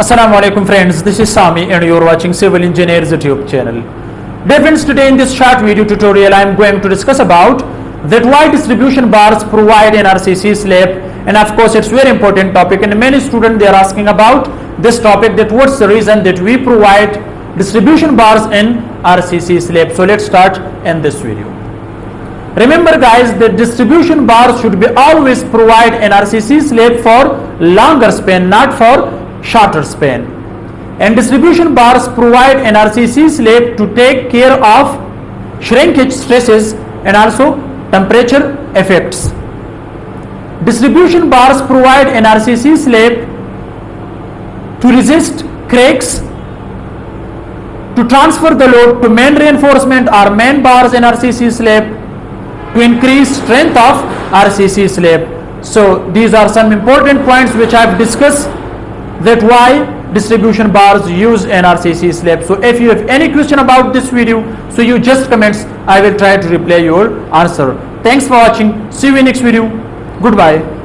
Assalamu alaikum friends, this is Sami and you are watching Civil Engineers YouTube channel. Dear friends, today in this short video tutorial I am going to discuss about that why distribution bars provide an RCC slab, and of course it's very important topic and many students they are asking about this topic, that what's the reason that we provide distribution bars in RCC slab. So let's start in this video. Remember guys, the distribution bars should be always provide an RCC slab for longer span, not for shorter span. And distribution bars provide an RCC slab to take care of shrinkage stresses and also temperature effects. Distribution bars provide an RCC slab to resist cracks, to transfer the load to main reinforcement or main bars in RCC slab, to increase strength of RCC slab. So these are some important points which I have discussed, that why distribution bars use an RCC slab. So if you have any question about this video, so you just comments, I will try to reply your answer. Thanks for watching. See you in next video. Goodbye.